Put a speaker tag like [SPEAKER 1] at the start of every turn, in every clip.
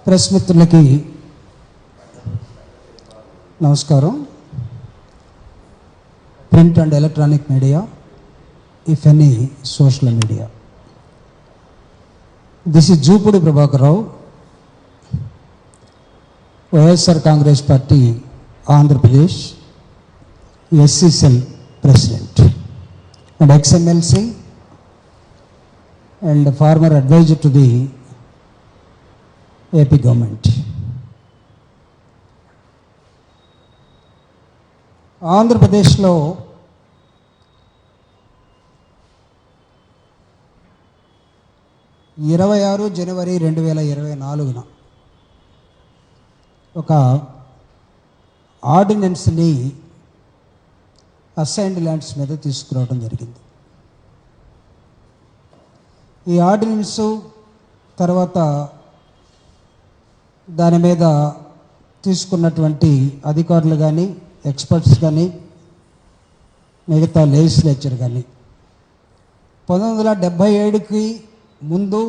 [SPEAKER 1] Press మిత్రులకి నమస్కారం. Print and electronic media, if any social media. This is Jupudi Prabhakar Rao, YSR Congress party Andhra Pradesh SC cell president and ex-MLC and former advisor to the AP government. ఆంధ్రప్రదేశ్లో జనవరి 2024 ఒక ఆర్డినెన్స్ని assigned lands మీద తీసుకురావడం జరిగింది. ఈ ordinance తర్వాత దాని మీద తీసుకున్నటువంటి అధికారులు కానీ, ఎక్స్పర్ట్స్ కానీ, మిగతా లెజిస్లేచర్ కానీ 1977కి ముందు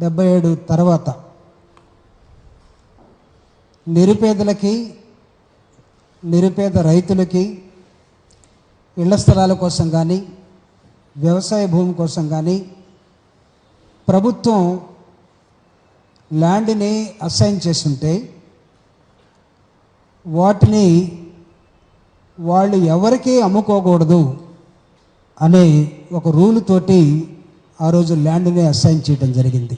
[SPEAKER 1] 77 తర్వాత నిరుపేదలకి, నిరుపేద రైతులకి ఇళ్ల స్థలాల కోసం కానీ, వ్యవసాయ భూమి కోసం కానీ ప్రభుత్వం ల్యాండ్ని అసైన్ చేస్తుంటే వాటిని వాళ్ళు ఎవరికి అమ్ముకోకూడదు అనే ఒక రూల్ తోటి ఆ రోజు ల్యాండ్ని అసైన్ చేయడం జరిగింది.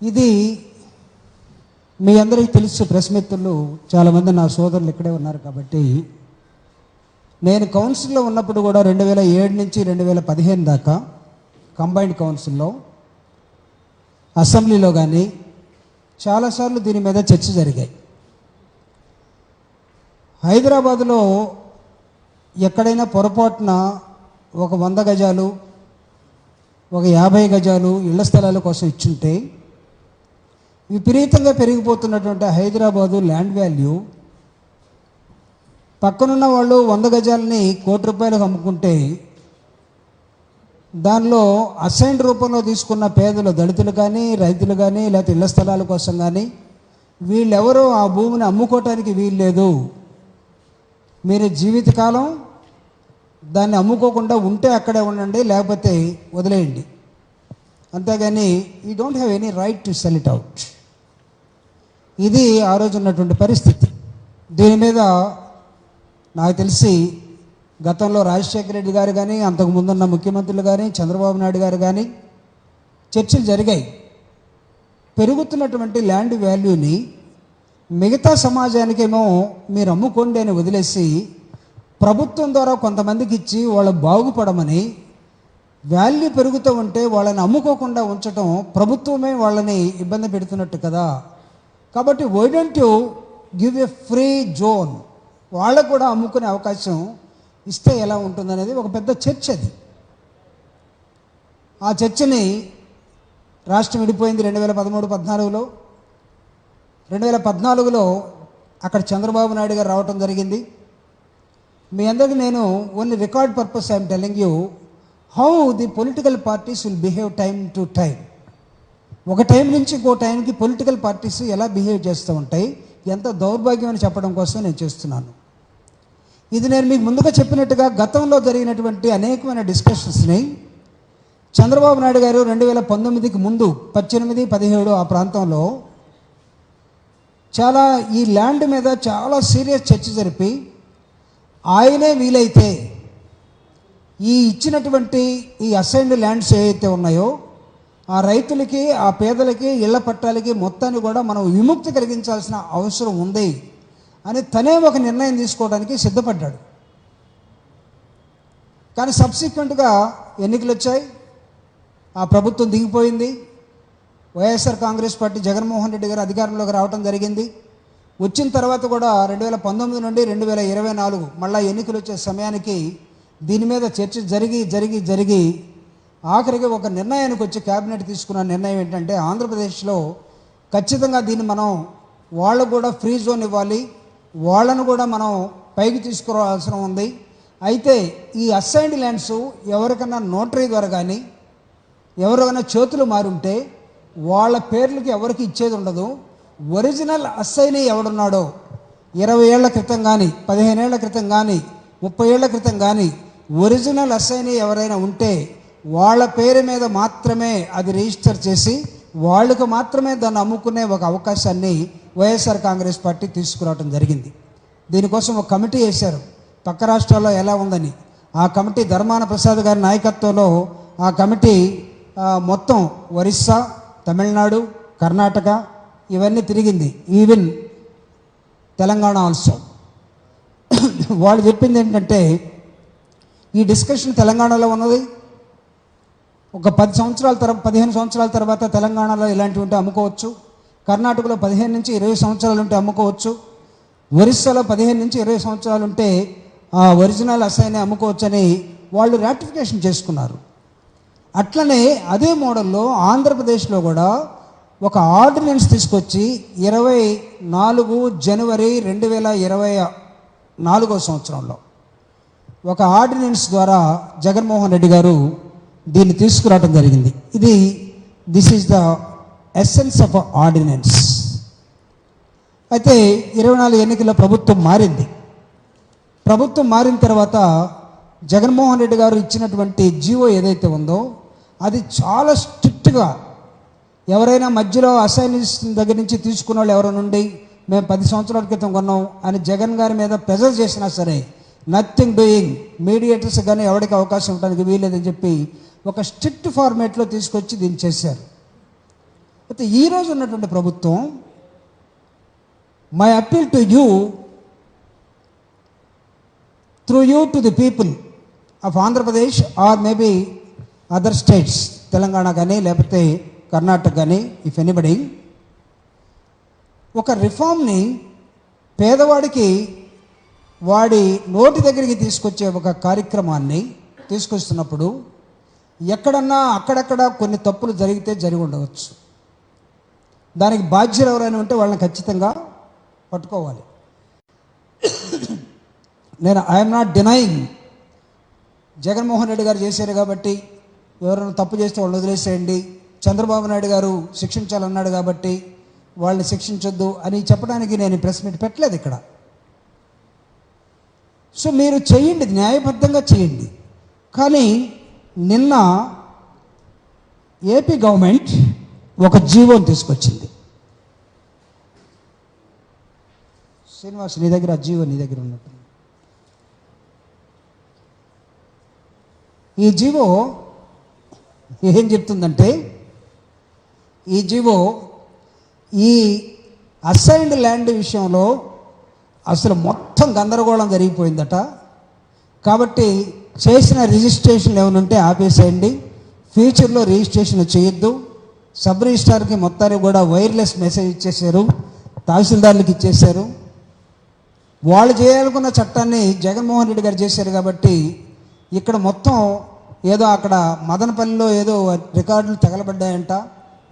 [SPEAKER 1] ఇది మీ అందరికీ తెలుసు. ప్రెస్ మిత్రులు చాలామంది నా సోదరులు ఇక్కడే ఉన్నారు కాబట్టి, నేను కౌన్సిల్లో ఉన్నప్పుడు కూడా 2007 నుంచి 2015 దాకా కంబైన్డ్ కౌన్సిల్లో, అసెంబ్లీలో కానీ చాలాసార్లు దీని మీద చర్చ జరిగాయి. హైదరాబాదులో ఎక్కడైనా పొరపాటున ఒక 100 గజాలు, ఒక 50 గజాలు ఇళ్ల స్థలాల కోసం ఇచ్చుంటే విపరీతంగా పెరిగిపోతున్నటువంటి హైదరాబాదు ల్యాండ్ వాల్యూ పక్కనున్న వాళ్ళు 100 గజాలని ₹1,00,00,000 అమ్ముకుంటే దానిలో అసైన్డ్ రూపంలో తీసుకున్న పేదలు, దళితులు కానీ, రైతులు కానీ, లేకపోతే ఇళ్ల స్థలాల కోసం కానీ వీళ్ళెవరూ ఆ భూమిని అమ్ముకోవటానికి వీలు లేదు, మీరు జీవితకాలం దాన్ని అమ్ముకోకుండా ఉంటే అక్కడే ఉండండి, లేకపోతే వదిలేయండి, అంతేగాని you don't have any right to sell it out. ఇది ఆ రోజు ఉన్నటువంటి పరిస్థితి. దీని మీద నాకు తెలిసి గతంలో రాజశేఖర రెడ్డి గారు కానీ, అంతకుముందున్న ముఖ్యమంత్రులు కానీ, చంద్రబాబు నాయుడు గారు కానీ చర్చలు జరిగాయి. పెరుగుతున్నటువంటి ల్యాండ్ వాల్యూని మిగతా సమాజానికేమో మీరు అమ్ముకోండి అని వదిలేసి ప్రభుత్వం ద్వారా కొంతమందికి ఇచ్చి వాళ్ళు బాగుపడమని, వాల్యూ పెరుగుతూ ఉంటే వాళ్ళని అమ్ముకోకుండా ఉంచడం ప్రభుత్వమే వాళ్ళని ఇబ్బంది పెడుతున్నట్టు కదా. కాబట్టి why don't you give a free zone, వాళ్ళకు కూడా అమ్ముకునే అవకాశం ఇస్తే ఎలా ఉంటుందనేది ఒక పెద్ద చర్చ. అది ఆ చర్చని రాష్ట్రం విడిపోయింది 2013-14లో. 2014లో అక్కడ చంద్రబాబు నాయుడు గారు రావటం జరిగింది. మీ అందరికీ నేను only record purpose I'm telling you how the political parties will behave time to time. ఒక టైం నుంచి ఇంకో టైంకి పొలిటికల్ పార్టీస్ ఎలా బిహేవ్ చేస్తూ ఉంటాయి, ఎంత దౌర్భాగ్యం అని చెప్పడం కోసం నేను చేస్తున్నాను. ఇది నేను మీకు ముందుగా చెప్పినట్టుగా గతంలో జరిగినటువంటి అనేకమైన డిస్కషన్స్ని చంద్రబాబు నాయుడు గారు 2019కి ముందు 18, 17 ఆ ప్రాంతంలో చాలా ఈ ల్యాండ్ మీద చాలా సీరియస్ చర్చ జరిపి ఆయనే వీలైతే ఈ ఇచ్చినటువంటి ఈ అసైన్డ్ ల్యాండ్స్ ఏవైతే ఉన్నాయో ఆ రైతులకి, ఆ పేదలకి, ఇళ్ల పట్టాలకి మొత్తాన్ని కూడా మనం విముక్తి కలిగించాల్సిన అవసరం ఉంది అని తనే ఒక నిర్ణయం తీసుకోవడానికి సిద్ధపడ్డాడు. కానీ సబ్సిక్వెంట్గా ఎన్నికలు వచ్చాయి, ఆ ప్రభుత్వం దిగిపోయింది. వైఎస్ఆర్ కాంగ్రెస్ పార్టీ జగన్మోహన్ రెడ్డి గారు అధికారంలోకి రావడం జరిగింది. వచ్చిన తర్వాత కూడా 2019 నుండి 2024 మళ్ళీ ఎన్నికలు వచ్చే సమయానికి దీని మీద చర్చ జరిగి ఆఖరికి ఒక నిర్ణయానికి వచ్చి క్యాబినెట్ తీసుకున్న నిర్ణయం ఏంటంటే ఆంధ్రప్రదేశ్లో ఖచ్చితంగా దీన్ని మనం వాళ్ళకు కూడా ఫ్రీ జోన్ ఇవ్వాలి, వాళ్ళను కూడా మనం పైకి తీసుకురావాల్సిన ఉంది. అయితే ఈ అసైన్డ్ ల్యాండ్స్ ఎవరికన్నా నోటరీ ద్వారా కానీ ఎవరికైనా చేతులు మారుంటే వాళ్ళ పేర్లకి ఎవరికి ఇచ్చేది ఉండదు. ఒరిజినల్ అస్సైనీ ఎవడున్నాడో 20 ఏళ్ల క్రితం కానీ 15 ఏళ్ల క్రితం కానీ 30 ఏళ్ల క్రితం కానీ ఒరిజినల్ అస్సైనీ ఎవరైనా ఉంటే వాళ్ళ పేరు మీద మాత్రమే అది రిజిస్టర్ చేసి వాళ్ళకు మాత్రమే దాన్ని అమ్ముకునే ఒక అవకాశాన్ని వైఎస్ఆర్ కాంగ్రెస్ పార్టీ తీసుకురావడం జరిగింది. దీనికోసం ఒక కమిటీ వేశారు, పక్క రాష్ట్రాల్లో ఎలా ఉందని. ఆ కమిటీ ధర్మాన ప్రసాద్ గారి నాయకత్వంలో ఆ కమిటీ మొత్తం ఒరిస్సా, తమిళనాడు, కర్ణాటక ఇవన్నీ తిరిగింది, ఈవెన్ తెలంగాణ ఆల్సో. వాళ్ళు చెప్పింది ఏంటంటే ఈ డిస్కషన్ తెలంగాణలో ఉన్నది, ఒక 15 సంవత్సరాల తర్వాత తెలంగాణలో ఇలాంటివి ఉంటే అమ్ముకోవచ్చు, కర్ణాటకలో 15 నుంచి 20 సంవత్సరాలు ఉంటే అమ్ముకోవచ్చు, ఒరిస్సాలో 15 నుంచి 20 సంవత్సరాలు ఉంటే ఆ ఒరిజినల్ అసైనే అమ్ముకోవచ్చని వాళ్ళు రాటిఫికేషన్ చేసుకున్నారు. అట్లనే అదే మోడల్లో ఆంధ్రప్రదేశ్లో కూడా ఒక ఆర్డినెన్స్ తీసుకొచ్చి 24 జనవరి 2024 సంవత్సరంలో ఒక ఆర్డినెన్స్ ద్వారా జగన్మోహన్ రెడ్డి గారు దీన్ని తీసుకురావడం జరిగింది. This is the essence of ordinance. అయితే 24 ఎన్నికల్లో ప్రభుత్వం మారింది. ప్రభుత్వం మారిన తర్వాత జగన్మోహన్ రెడ్డి గారు ఇచ్చినటువంటి జీవో ఏదైతే ఉందో అది చాలా స్ట్రిక్ట్గా, ఎవరైనా మధ్యలో అసైన్స్ దగ్గర నుంచి తీసుకున్న వాళ్ళు ఎవరైనా నుండి మేము 10 సంవత్సరాల క్రితం కొన్నాం అని జగన్ గారి మీద ప్రెజర్ చేసినా సరే నథింగ్ డూయింగ్, మీడియేటర్స్ కానీ ఎవరికి అవకాశం ఉండడానికి వీలేదని చెప్పి ఒక స్ట్రిక్ట్ ఫార్మేట్లో తీసుకొచ్చి దీన్ని చేశారు. అయితే ఈరోజు ఉన్నటువంటి ప్రభుత్వం, my appeal to you through you to the people of Andhra Pradesh or maybe other states, Telangana కానీ లేకపోతే కర్ణాటక కానీ, ఇఫ్ ఎనీబడి, ఒక రిఫార్మ్ని పేదవాడికి వాడి నోటి దగ్గరికి తీసుకొచ్చే ఒక కార్యక్రమాన్ని తీసుకొస్తున్నప్పుడు ఎక్కడన్నా అక్కడక్కడ కొన్ని తప్పులు జరిగితే జరిగి ఉండవచ్చు. దానికి బాధ్యులు ఎవరైనా ఉంటే వాళ్ళని ఖచ్చితంగా పట్టుకోవాలి. I'm not denying, Jaganmohan Reddy గారు చేశారు కాబట్టి ఎవరైనా తప్పు చేస్తే వాళ్ళు వదిలేసేయండి, చంద్రబాబు నాయుడు గారు శిక్షించాలన్నాడు కాబట్టి వాళ్ళని శిక్షించొద్దు అని చెప్పడానికి నేను ప్రెస్ మీట్ పెట్టలేదు ఇక్కడ. సో మీరు చేయండి, న్యాయబద్ధంగా చేయండి. కానీ నిన్న ఏపీ గవర్నమెంట్ ఒక జీవోని తీసుకొచ్చింది. శ్రీనివాస్, నీ దగ్గర ఆ జీవో నీ దగ్గర ఉన్నట్టు. ఈ జీవో ఏం చెప్తుందంటే, ఈ జీవో ఈ అసైన్డ్ ల్యాండ్ విషయంలో అసలు మొత్తం గందరగోళం జరిగిపోయిందట. కాబట్టి చేసిన రిజిస్ట్రేషన్లు ఏమైనా ఉంటే ఆపేసేయండి, ఫ్యూచర్లో రిజిస్ట్రేషన్ చేయొద్దు. సబ్ రిజిస్ట్రార్కి మొత్తానికి కూడా వైర్లెస్ మెసేజ్ ఇచ్చేశారు, తహసీల్దార్లకు ఇచ్చేశారు. వాళ్ళు చేయాలనుకున్న చట్టాన్ని జగన్మోహన్ రెడ్డి గారు చేశారు కాబట్టి ఇక్కడ మొత్తం ఏదో అక్కడ మదనపల్లిలో ఏదో రికార్డులు తగలబడ్డాయంట,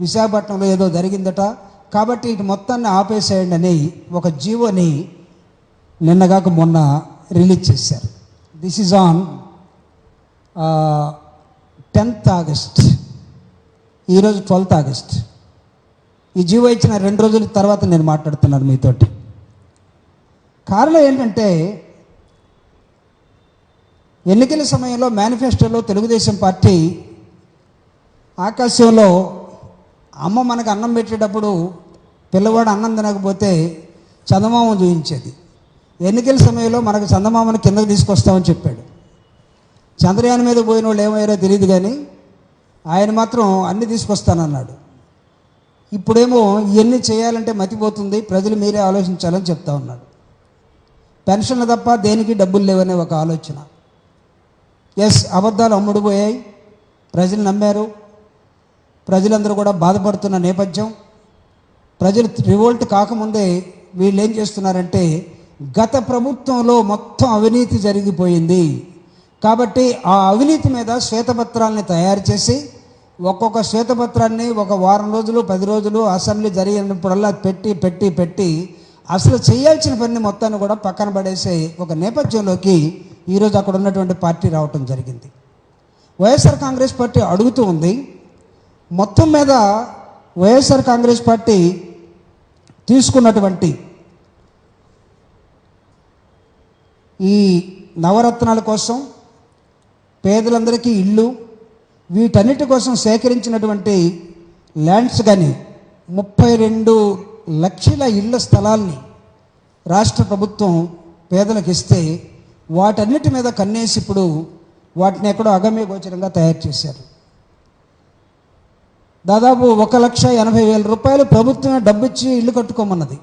[SPEAKER 1] విశాఖపట్నంలో ఏదో జరిగిందట, కాబట్టి ఇటు మొత్తాన్ని ఆపేసేయండి అని ఒక జీవోని నిన్నగాక మొన్న రిలీజ్ చేశారు. This is on 10th August, ఈరోజు 12th ఆగస్ట్. ఈ జీవో ఇచ్చిన 2 రోజుల తర్వాత నేను మాట్లాడుతున్నాను మీతోటి. కారణం ఏంటంటే, ఎన్నికల సమయంలో మేనిఫెస్టోలో తెలుగుదేశం పార్టీ ఆకాశంలో అమ్మ మనకు అన్నం పెట్టేటప్పుడు పిల్లవాడు అన్నం తినకపోతే చందమామ చూపించేది. ఎన్నికల సమయంలో మనకు చందమామను కిందకు తీసుకొస్తామని చెప్పాడు. చంద్రయాన్ మీద పోయిన వాళ్ళు ఏమయ్యారో తెలియదు, కానీ ఆయన మాత్రం అన్నీ తీసుకొస్తానన్నాడు. ఇప్పుడేమో ఇవన్నీ చేయాలంటే మతిపోతుంది, ప్రజలు మీరే ఆలోచించాలని చెప్తా ఉన్నాడు. పెన్షన్లు తప్ప దేనికి డబ్బులు లేవనే ఒక ఆలోచన. ఎస్, అబద్ధాలు అమ్ముడుపోయాయి, ప్రజలు నమ్మారు, ప్రజలందరూ కూడా బాధపడుతున్న నేపథ్యం. ప్రజలు రివోల్ట్ కాకముందే వీళ్ళు ఏం చేస్తున్నారంటే, గత ప్రభుత్వంలో మొత్తం అవినీతి జరిగిపోయింది కాబట్టి ఆ అవినీతి మీద శ్వేతపత్రాలని తయారు చేసి ఒక్కొక్క శ్వేతపత్రాన్ని ఒక వారం రోజులు 10 రోజులు అసెంబ్లీ జరిగినప్పుడల్లా పెట్టి అసలు చేయాల్సిన పని మొత్తాన్ని కూడా పక్కన పడేసే ఒక నేపథ్యంలోకి ఈరోజు అక్కడ ఉన్నటువంటి పార్టీ రావటం జరిగింది. వైఎస్ఆర్ కాంగ్రెస్ పార్టీ అడుగుతూ ఉంది, మొత్తం మీద వైఎస్ఆర్ కాంగ్రెస్ పార్టీ తీసుకున్నటువంటి ఈ నవరత్నాల కోసం, పేదలందరికీ ఇళ్ళు, వీటన్నిటి కోసం సేకరించినటువంటి ల్యాండ్స్ కానీ 32 లక్షల ఇళ్ల స్థలాల్ని రాష్ట్ర ప్రభుత్వం పేదలకు ఇస్తే వాటన్నిటి మీద కన్నేసి ఇప్పుడు వాటిని ఎక్కడో అగమ్య గోచరంగా తయారు చేశారు. దాదాపు 1,80,000 రూపాయలు ప్రభుత్వమే డబ్బిచ్చి ఇల్లు కట్టుకోమన్నది.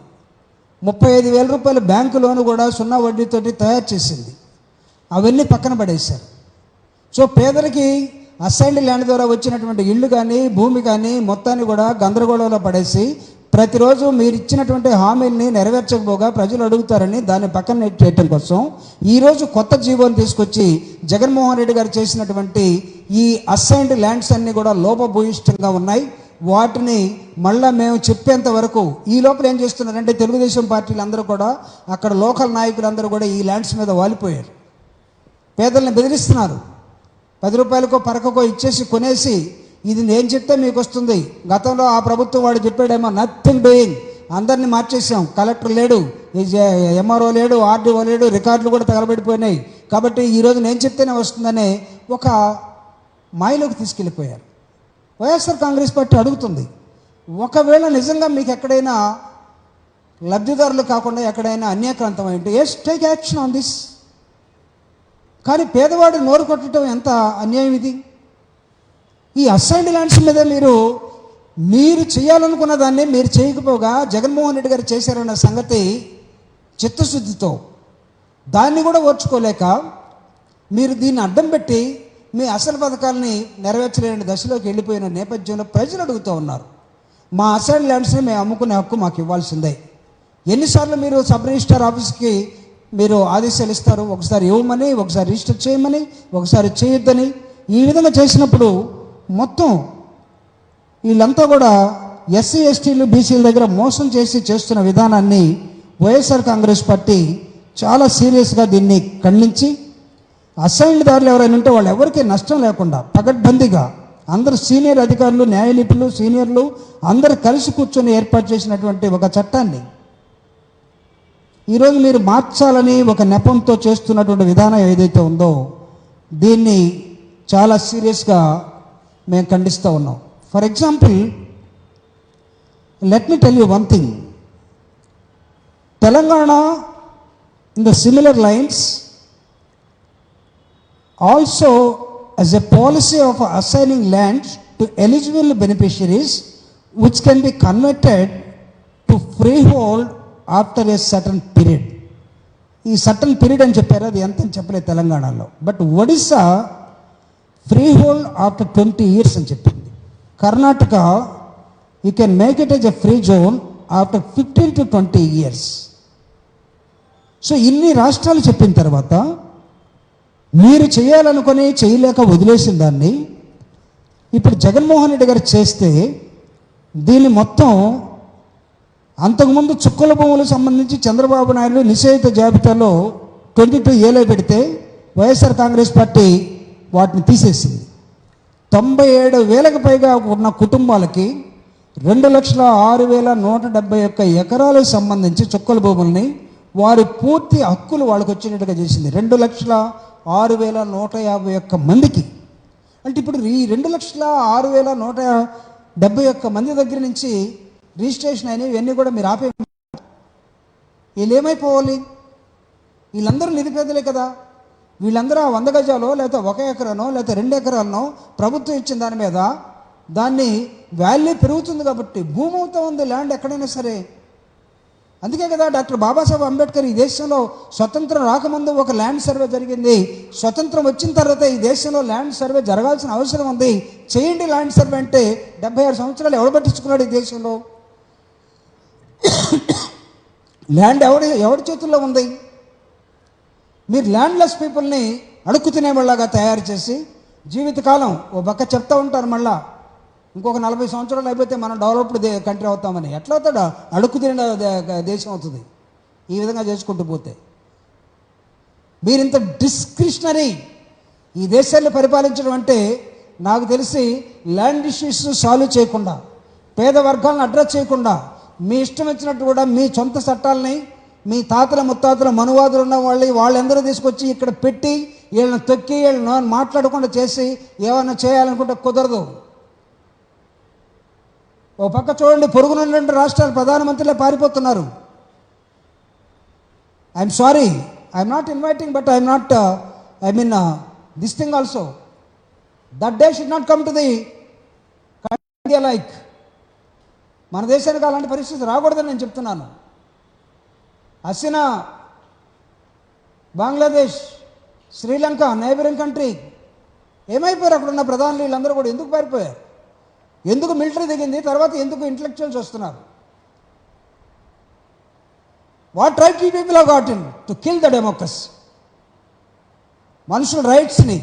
[SPEAKER 1] 35,000 రూపాయలు బ్యాంకు లోను కూడా సున్నా వడ్డీతోటి తయారు చేసింది. అవన్నీ పక్కన పడేశారు. సో పేదలకి అసైన్డ్ ల్యాండ్ ద్వారా వచ్చినటువంటి ఇళ్ళు కానీ, భూమి కానీ మొత్తాన్ని కూడా గందరగోళంలో పడేసి ప్రతిరోజు మీరు ఇచ్చినటువంటి హామీల్ని నెరవేర్చకపోగా ప్రజలు అడుగుతారని దాన్ని పక్కన నెట్టేయటం కోసం ఈరోజు కొత్త జీవోని తీసుకొచ్చి జగన్మోహన్ రెడ్డి గారు చేసినటువంటి ఈ అసైన్డ్ ల్యాండ్స్ అన్నీ కూడా లోపభూయిష్టంగా ఉన్నాయి. వాటిని మళ్ళీ మేము చెప్పేంత వరకు ఈ లోపల ఏం చేస్తున్నారంటే తెలుగుదేశం పార్టీలు అందరూ కూడా, అక్కడ లోకల్ నాయకులందరూ కూడా ఈ ల్యాండ్స్ మీద వాలిపోయారు. పేదల్ని బెదిరిస్తున్నారు. 10 రూపాయలకో పరకకో ఇచ్చేసి కొనేసి ఇది నేను చెప్తే మీకు వస్తుంది. గతంలో ఆ ప్రభుత్వం వాడు చెప్పాడేమో నథింగ్ డూయింగ్, అందరినీ మార్చేసాం, కలెక్టర్ లేడు, ఎంఆర్ఓ లేడు, ఆర్డీఓ లేడు, రికార్డులు కూడా తగలబడిపోయినాయి, కాబట్టి ఈరోజు నేను చెప్తేనే వస్తుందనే ఒక మాయలోకి తీసుకెళ్ళిపోయారు. వైఎస్ఆర్ కాంగ్రెస్ పార్టీ అడుగుతుంది, ఒకవేళ నిజంగా మీకు ఎక్కడైనా లబ్ధిదారులు కాకుండా ఎక్కడైనా అన్యాక్రాంతం అయింటే yes take action on this. కానీ పేదవాడు నోరు కొట్టడం ఎంత అన్యాయం ఇది. ఈ అసైన్డ్ ల్యాండ్స్ మీద మీరు చేయాలనుకున్న దాన్ని మీరు చేయకపోగా జగన్మోహన్ రెడ్డి గారు చేశారన్న సంగతి చిత్తశుద్ధితో దాన్ని కూడా ఓర్చుకోలేక మీరు దీన్ని అడ్డం పెట్టి మీ అసలు పథకాలని నెరవేర్చలేని దశలోకి వెళ్ళిపోయిన నేపథ్యంలో ప్రజలు అడుగుతూ ఉన్నారు, మా అసైన్డ్ ల్యాండ్స్ని మేము అమ్ముకునే హక్కు మాకు ఇవ్వాల్సిందే. ఎన్నిసార్లు మీరు సబ్ రిజిస్ట్రార్ ఆఫీస్కి మీరు ఆదేశాలు ఇస్తారు, ఒకసారి ఇవ్వమని, ఒకసారి రిజిస్టర్ చేయమని, ఒకసారి చేయొద్దని. ఈ విధంగా చేసినప్పుడు మొత్తం వీళ్ళంతా కూడా ఎస్సీ ఎస్టీలు బీసీల దగ్గర మోసం చేస్తున్న విధానాన్ని వైఎస్ఆర్ కాంగ్రెస్ పార్టీ చాలా సీరియస్గా దీన్ని ఖండించి అసైన్డ్ దారులు ఎవరైనా ఉంటే వాళ్ళు ఎవరికీ నష్టం లేకుండా పగడ్బందీగా అందరు సీనియర్ అధికారులు, న్యాయ నిపుణులు, సీనియర్లు అందరు కలిసి కూర్చొని ఏర్పాటు చేసినటువంటి ఒక చట్టాన్ని ఈరోజు మీరు మార్చాలని ఒక నెపంతో చేస్తున్నటువంటి విధానం ఏదైతే ఉందో దీన్ని చాలా సీరియస్గా మేము ఖండిస్తూ ఉన్నాం. For example, let me tell you one thing. Telangana in the similar lines also as a policy of assigning land to eligible beneficiaries which can be converted to freehold after a certain period. ఈ certain period అని చెప్పారు, అది ఎంత అని చెప్పలేదు తెలంగాణలో. But Odisha free hold after 20 years అని చెప్పింది. Karnataka you can make it as a free zone after 15 to 20 years. So ఇన్ని రాష్ట్రాలు చెప్పిన తర్వాత మీరు చేయాలనుకొని చేయలేక వదిలేసిన దాన్ని ఇప్పుడు జగన్మోహన్ రెడ్డి గారు చేస్తే దీన్ని మొత్తం అంతకుముందు చుక్కల భూములకు సంబంధించి చంద్రబాబు నాయుడు నిషేధిత జాబితాలో 22A పెడితే వైఎస్ఆర్ కాంగ్రెస్ పార్టీ వాటిని తీసేసింది. 97,000కు పైగా ఉన్న కుటుంబాలకి 2,06,171 ఎకరాలకు సంబంధించి చుక్కల భూముల్ని వారి పూర్తి హక్కులు వాళ్ళకి వచ్చినట్టుగా చేసింది. 2,06,151 మందికి. అంటే ఇప్పుడు ఈ 2,06,171 మంది దగ్గర నుంచి రిజిస్ట్రేషన్ అయినవి ఇవన్నీ కూడా మీరు ఆపే, వీళ్ళు ఏమైపోవాలి? వీళ్ళందరూ నిరుపేదలే కదా. వీళ్ళందరూ 100 గజాలో లేకపోతే 1 ఎకరానో లేకపోతే 2 ఎకరాలనో ప్రభుత్వం ఇచ్చిన దాని మీద దాన్ని వాల్యూ పెరుగుతుంది కాబట్టి భూమి అవుతా ఉంది ల్యాండ్ ఎక్కడైనా సరే. అందుకే కదా డాక్టర్ బాబాసాహెబ్ అంబేద్కర్ ఈ దేశంలో స్వతంత్రం రాకముందు ఒక ల్యాండ్ సర్వే జరిగింది, స్వతంత్రం వచ్చిన తర్వాత ఈ దేశంలో ల్యాండ్ సర్వే జరగాల్సిన అవసరం ఉంది, చేయండి ల్యాండ్ సర్వే అంటే 76 సంవత్సరాలు ఎవడు పట్టించుకున్నాడు ఈ దేశంలో? ల్యాండ్ ఎవడి చేతుల్లో ఉంది? మీరు ల్యాండ్లెస్ పీపుల్ని అడుక్కు తినేవాళ్ళగా తయారు చేసి జీవితకాలం ఓ పక్క చెప్తా ఉంటారు, మళ్ళా ఇంకొక 40 సంవత్సరాలు అయిపోతే మనం డెవలప్డ్ కంట్రీ అవుతామని. ఎట్లా అవుతాడా? అడుక్కు తినే దేశం అవుతుంది ఈ విధంగా చేసుకుంటూ పోతే. మీరింత డిస్క్రిషనరీ ఈ దేశాన్ని పరిపాలించడం అంటే నాకు తెలిసి ల్యాండ్ ఇష్యూస్ సాల్వ్ చేయకుండా పేద వర్గాలను అడ్రస్ చేయకుండా మీ ఇష్టం వచ్చినట్టు కూడా మీ సొంత చట్టాలని మీ తాతల ముత్తాతల మనువాదులు ఉన్న వాళ్ళందరూ తీసుకొచ్చి ఇక్కడ పెట్టి వీళ్ళని తొక్కి వీళ్ళని మాట్లాడకుండా చేసి ఏమైనా చేయాలనుకుంటే కుదరదు. ఓ పక్క చూడండి, పొరుగునున్న రాష్ట్రాల ప్రధానమంత్రులే పారిపోతున్నారు. I'm sorry, I'm not inviting, but I'm not this thing also. That day should not come to the India. Like మన దేశానికి అలాంటి పరిస్థితి రాకూడదని నేను చెప్తున్నాను. హసీనా, బంగ్లాదేశ్, శ్రీలంక, నైబరింగ్ కంట్రీ ఏమైపోయారు? అక్కడున్న ప్రధానులు వీళ్ళందరూ కూడా ఎందుకు పారిపోయారు? ఎందుకు మిలిటరీ దిగింది? తర్వాత ఎందుకు ఇంటలెక్చువల్స్ వస్తున్నారు? What right you people have got in to kill the democracy? మనుషుల రైట్స్ని,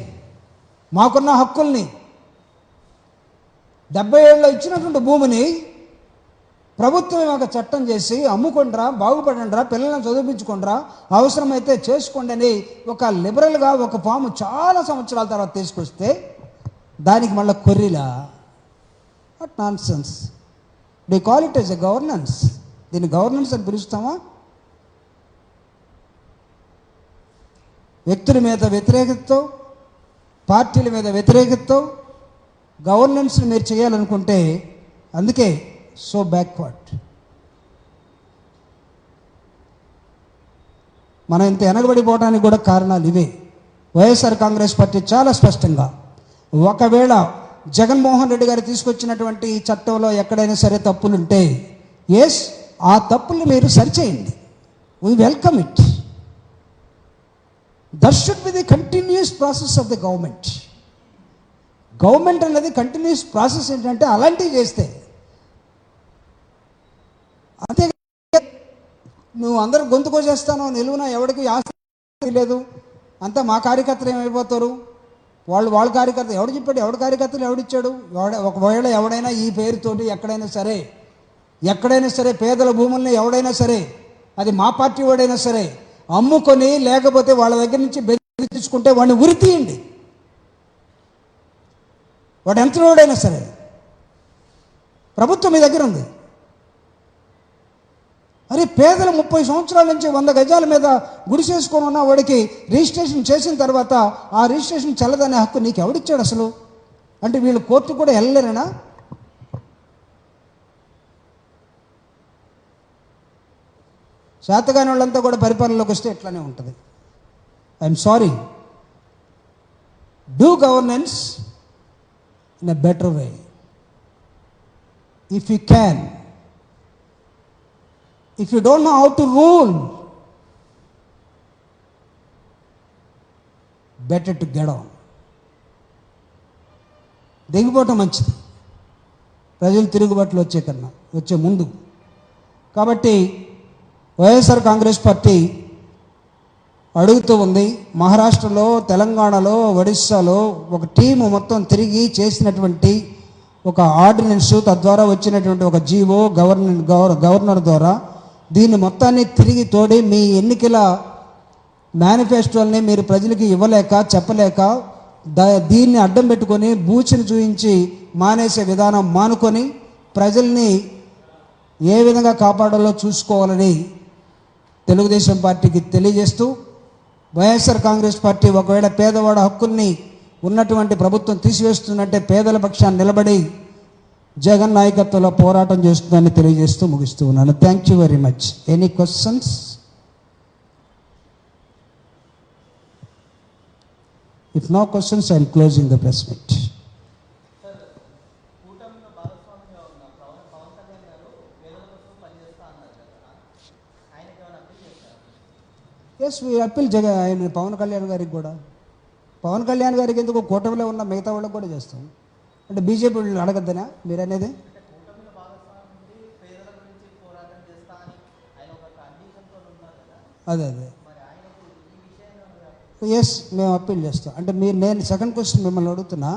[SPEAKER 1] మాకున్న హక్కుల్ని, 70 ఏళ్ళలో ఇచ్చినటువంటి భూమిని ప్రభుత్వం ఒక చట్టం చేసి అమ్ముకుండ్రా, బాగుపడండ్రా, పిల్లలను చదివించుకుండ్రా, అవసరమైతే చేసుకోండి అని ఒక లిబరల్గా ఒక ఫామ్ చాలా సంవత్సరాల తర్వాత తీసుకొస్తే దానికి మళ్ళీ కొర్రీలా? What nonsense. Do call it as a governance? దీన్ని గవర్నెన్స్ అని పిలుస్తామా? వ్యక్తుల మీద వ్యతిరేకతతో, పార్టీల మీద వ్యతిరేకతతో గవర్నెన్స్ని మీరు చేయాలనుకుంటే అందుకే సో బ్యాక్వర్డ్. మనం ఇంత వెనకబడిపోవడానికి కూడా కారణాలు ఇవే. వైఎస్ఆర్ కాంగ్రెస్ పార్టీ చాలా స్పష్టంగా, ఒకవేళ జగన్మోహన్ రెడ్డి గారు తీసుకొచ్చినటువంటి ఈ చట్టంలో ఎక్కడైనా సరే తప్పులుంటే ఎస్, ఆ తప్పుల్ని మీరు సరిచేయండి. We welcome it. That should be the continuous process of the government. Government అనేది కంటిన్యూస్ ప్రాసెస్ ఏంటంటే అలాంటివి చేస్తే అంతే. నువ్వు అందరూ గొంతు కోసేస్తాను నిలువున, ఎవరికి ఆస్తి లేదు, అంతా మా కార్యకర్తలు ఏమైపోతారు, వాళ్ళ కార్యకర్త ఎవడు చెప్పాడు, ఎవడి కార్యకర్తలు ఎవడిచ్చాడు? ఒకవేళ ఎవడైనా ఈ పేరుతోటి ఎక్కడైనా సరే పేదల భూముల్ని ఎవడైనా సరే, అది మా పార్టీ వాడైనా సరే అమ్ముకొని, లేకపోతే వాళ్ళ దగ్గర నుంచి బెదిరి తీసుకుంటే వాడిని ఉరి తీయండి. వాడు ఎంత వాడైనా సరే, ప్రభుత్వం మీ దగ్గర ఉంది. అరే, పేదలు 30 సంవత్సరాల నుంచి 100 గజాల మీద గుడిసేసుకొని ఉన్న వాడికి రిజిస్ట్రేషన్ చేసిన తర్వాత ఆ రిజిస్ట్రేషన్ చెల్లదనే హక్కు నీకు ఎవడిచ్చాడు అసలు? అంటే వీళ్ళు కోర్టు కూడా వెళ్ళలేరేనా? శాతగాని వాళ్ళంతా కూడా పరిపాలనలోకి వస్తే ఎట్లానే ఉంటుంది. I'm sorry. Do governance in a better way if you can. If you don't know how to rule, better to get on. దిగిపోవటం మంచిది, ప్రజలు తిరుగుబాట్లు వచ్చే ముందు. కాబట్టి వైఎస్ఆర్ కాంగ్రెస్ పార్టీ అడుగుతూ ఉంది. మహారాష్ట్రలో, తెలంగాణలో, ఒడిస్సాలో ఒక టీము మొత్తం తిరిగి చేసినటువంటి ఒక ఆర్డినెన్స్, తద్వారా వచ్చినటువంటి ఒక జీవో గవర్నర్ ద్వారా దీన్ని మొత్తాన్ని తిరిగి తోడి మీ ఎన్నికల మేనిఫెస్టోల్ని మీరు ప్రజలకి ఇవ్వలేక, చెప్పలేక, దీన్ని అడ్డం పెట్టుకొని బూచిని చూయించి మానేసే విధానం మానుకొని ప్రజల్ని ఏ విధంగా కాపాడాలో చూసుకోవాలని తెలుగుదేశం పార్టీకి తెలియజేస్తూ, వైఎస్ఆర్ కాంగ్రెస్ పార్టీ ఒకవేళ పేదవాడ హక్కుల్ని ఉన్నటువంటి ప్రభుత్వం తీసివేస్తుందంటే పేదల పక్షాన్ని నిలబడి జగన్ నాయకత్వంలో పోరాటం చేస్తుందని తెలియజేస్తూ ముగిస్తూ ఉన్నాను. Thank you very much. Any questions? If no questions, I'm closing the press meet. Yes, we appeal ఆయన పవన్ కళ్యాణ్ గారికి కూడా. పవన్ కళ్యాణ్ గారికి ఎందుకు, కూటమిలో ఉన్న మిగతా వాళ్ళకి కూడా చేస్తాం. అంటే బీజేపీ వాళ్ళు అడగద్దనా మీరు అనేది? అదే ఎస్, మేము అప్పీల్ చేస్తాం. అంటే నేను సెకండ్ క్వశ్చన్ మిమ్మల్ని అడుగుతున్నా,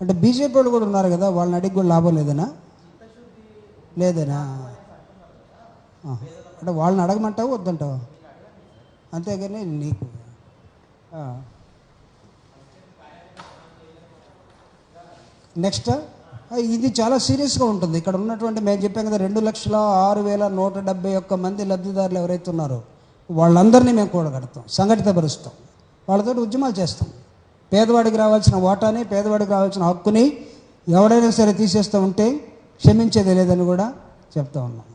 [SPEAKER 1] అంటే బీజేపీ వాళ్ళు కూడా ఉన్నారు కదా, వాళ్ళని అడిగి కూడా లాభం లేదనా? అంటే వాళ్ళని అడగమంటావు వద్దంటావా? అంతేగాని నీకు నెక్స్ట్ ఇది చాలా సీరియస్గా ఉంటుంది. ఇక్కడ ఉన్నటువంటి మేము చెప్పాం కదా 2,06,171 మంది లబ్ధిదారులు ఎవరైతే ఉన్నారో వాళ్ళందరినీ మేము కూడగడతాం, సంఘటితపరుస్తాం, వాళ్ళతో ఉద్యమాలు చేస్తాం. పేదవాడికి రావాల్సిన ఓటాని, పేదవాడికి రావాల్సిన హక్కుని ఎవడైనా సరే తీసేస్తూ ఉంటే క్షమించేది లేదని కూడా చెప్తా ఉన్నాం.